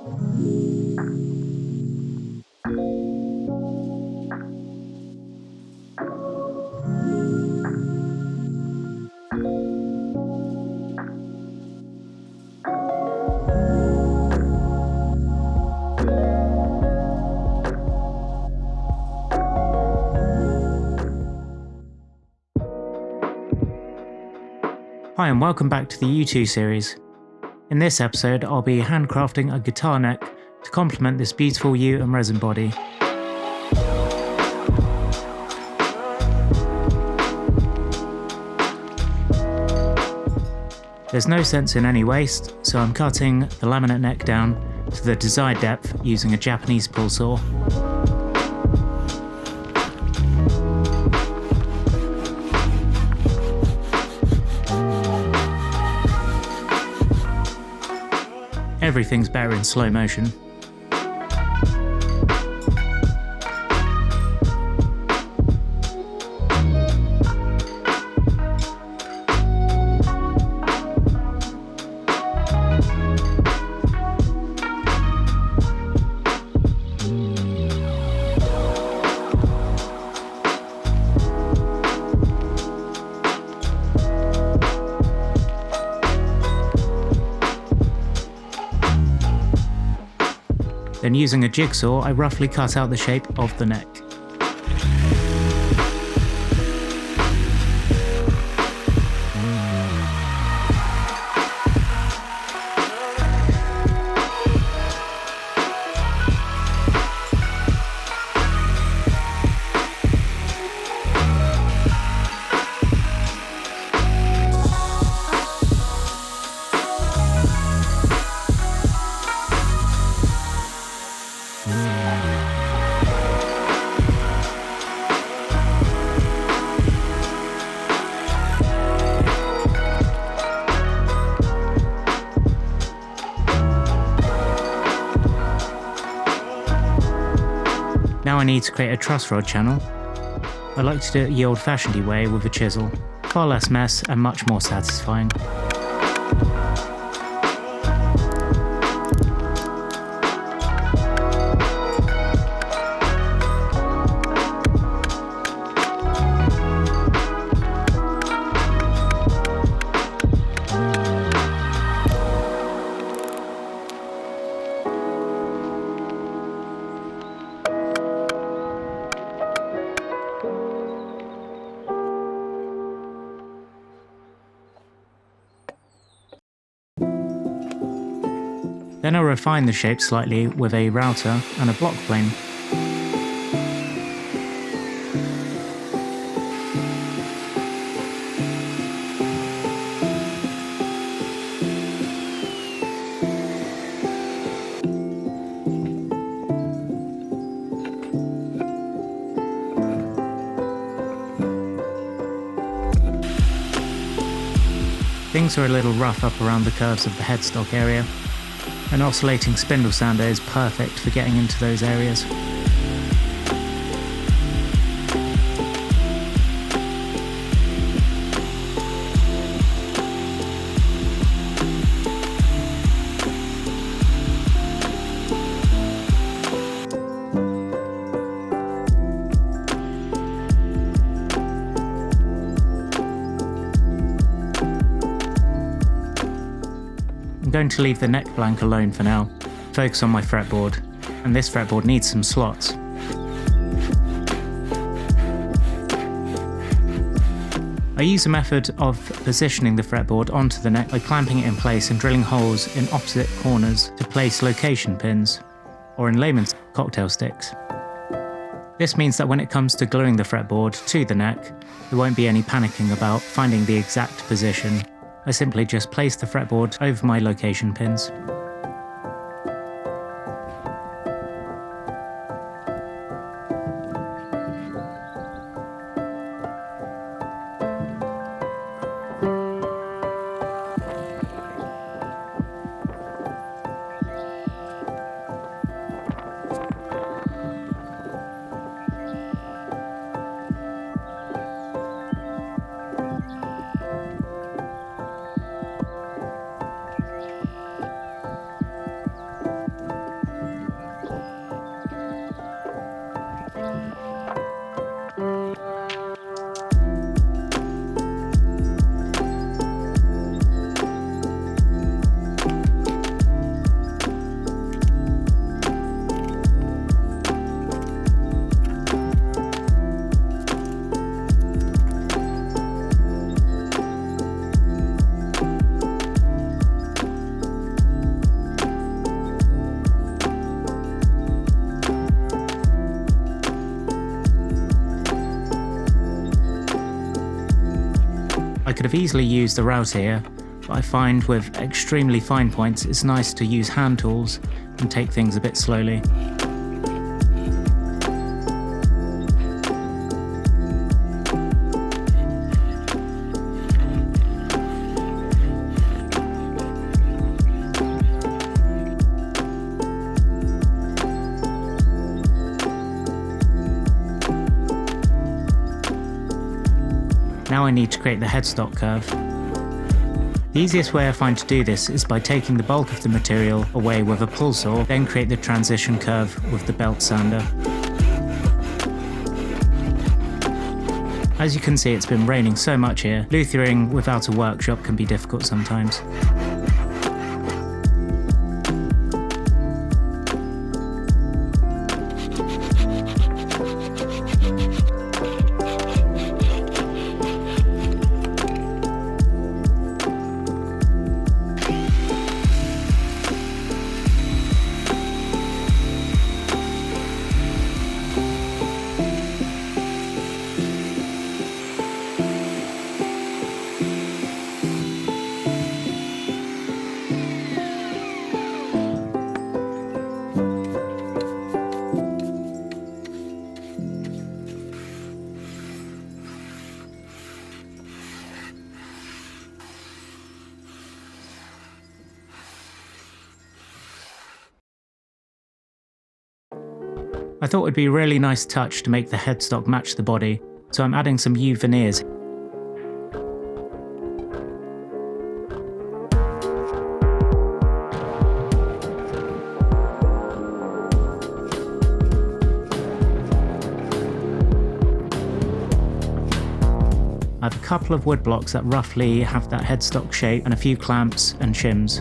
Hi and welcome back to the U2 series. In this episode I'll be handcrafting a guitar neck to complement this beautiful U and resin body. There's no sense in any waste, so I'm cutting the laminate neck down to the desired depth using a Japanese pull saw. Everything's better in slow motion. Then using a jigsaw, I roughly cut out the shape of the neck. Now I need to create a truss rod channel. I like to do it the old-fashioned way with a chisel. Far less mess and much more satisfying. Then I'll refine the shape slightly with a router and a block plane. Things are a little rough up around the curves of the headstock area. An oscillating spindle sander is perfect for getting into those areas. I'm going to leave the neck blank alone for now, focus on my fretboard, and this fretboard needs some slots. I use a method of positioning the fretboard onto the neck by clamping it in place and drilling holes in opposite corners to place location pins, or in layman's cocktail sticks. This means that when it comes to gluing the fretboard to the neck, there won't be any panicking about finding the exact position. I simply just place the fretboard over my location pins. I could have easily used the router here, but I find with extremely fine points it's nice to use hand tools and take things a bit slowly. Now I need to create the headstock curve. The easiest way I find to do this is by taking the bulk of the material away with a pull saw, then create the transition curve with the belt sander. As you can see, it's been raining so much here. Luthering without a workshop can be difficult sometimes. I thought it would be a really nice touch to make the headstock match the body, so I'm adding some U veneers. I have a couple of wood blocks that roughly have that headstock shape and a few clamps and shims.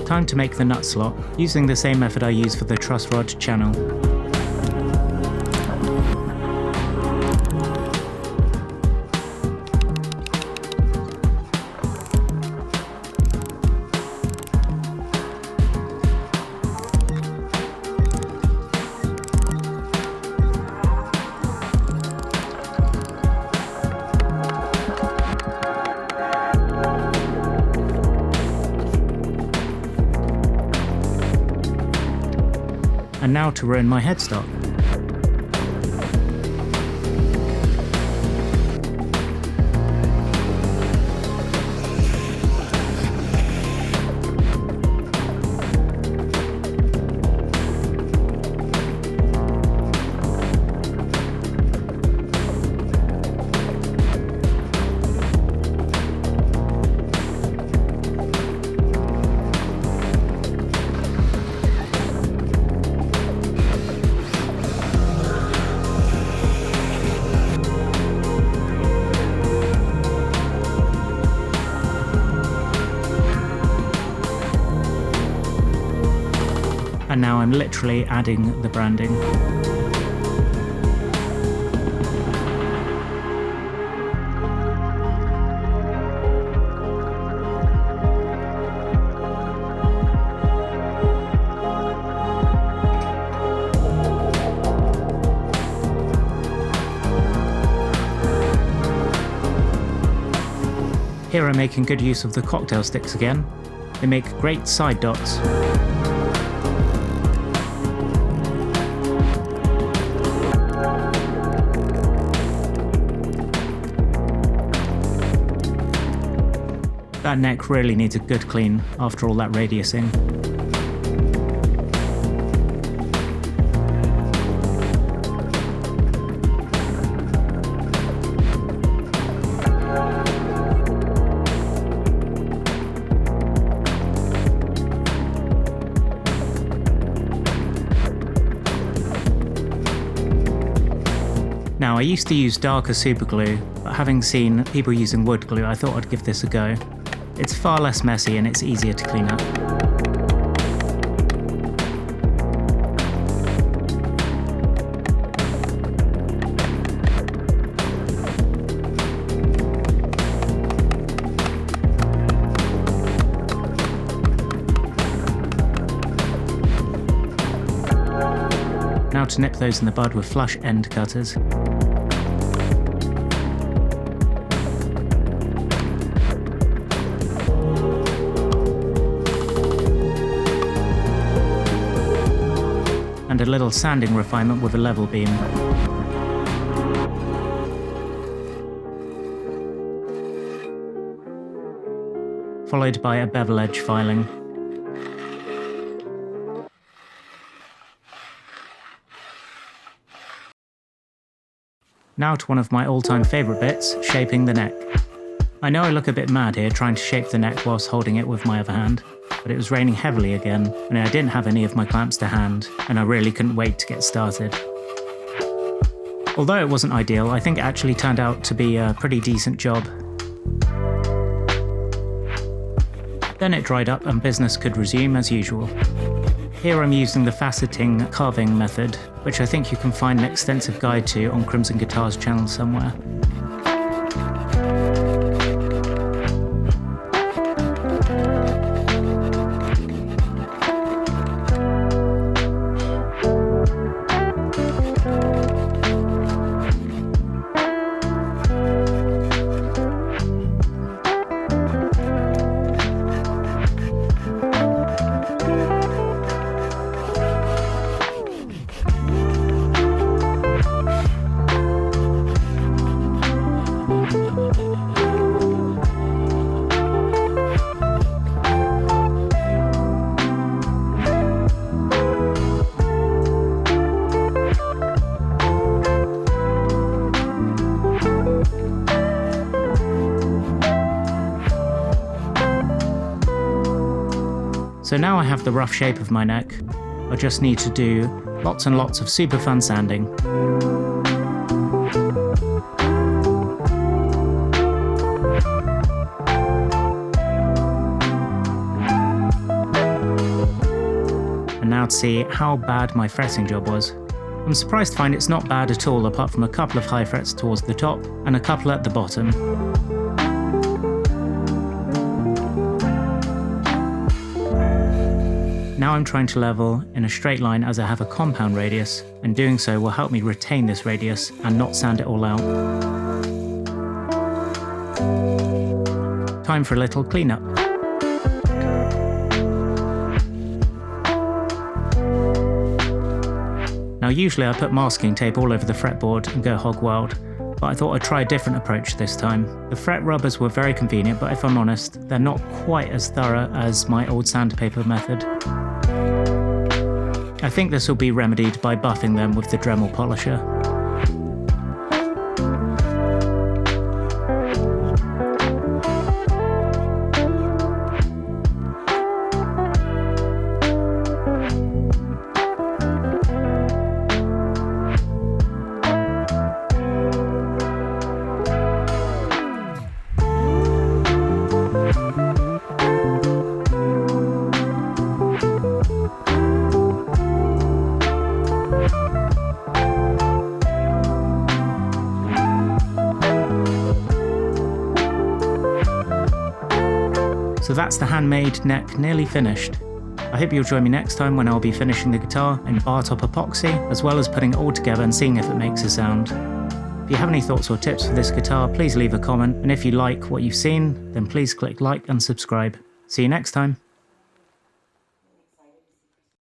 Time to make the nut slot, using the same method I use for the truss rod channel. And now to ruin my headstock. And now I'm literally adding the branding. Here I'm making good use of the cocktail sticks again. They make great side dots. That neck really needs a good clean after all that radiusing. Now, I used to use darker super glue, but having seen people using wood glue, I thought I'd give this a go. It's far less messy and it's easier to clean up. Now to nip those in the bud with flush end cutters. And a little sanding refinement with a level beam. Followed by a bevel edge filing. Now to one of my all-time favourite bits, shaping the neck. I know I look a bit mad here trying to shape the neck whilst holding it with my other hand, but it was raining heavily again, and I didn't have any of my clamps to hand, and I really couldn't wait to get started. Although it wasn't ideal, I think it actually turned out to be a pretty decent job. Then it dried up and business could resume as usual. Here I'm using the faceting carving method, which I think you can find an extensive guide to on Crimson Guitar's channel somewhere. So now I have the rough shape of my neck, I just need to do lots and lots of super fun sanding. And now to see how bad my fretting job was. I'm surprised to find it's not bad at all, apart from a couple of high frets towards the top and a couple at the bottom. Now I'm trying to level in a straight line as I have a compound radius, and doing so will help me retain this radius and not sand it all out. Time for a little cleanup. Now usually I put masking tape all over the fretboard and go hog wild, but I thought I'd try a different approach this time. The fret rubbers were very convenient, but if I'm honest, they're not quite as thorough as my old sandpaper method. I think this will be remedied by buffing them with the Dremel polisher. So that's the handmade neck nearly finished. I hope you'll join me next time when I'll be finishing the guitar in bar top epoxy, as well as putting it all together and seeing if it makes a sound. If you have any thoughts or tips for this guitar, please leave a comment, and if you like what you've seen, then please click like and subscribe. See you next time.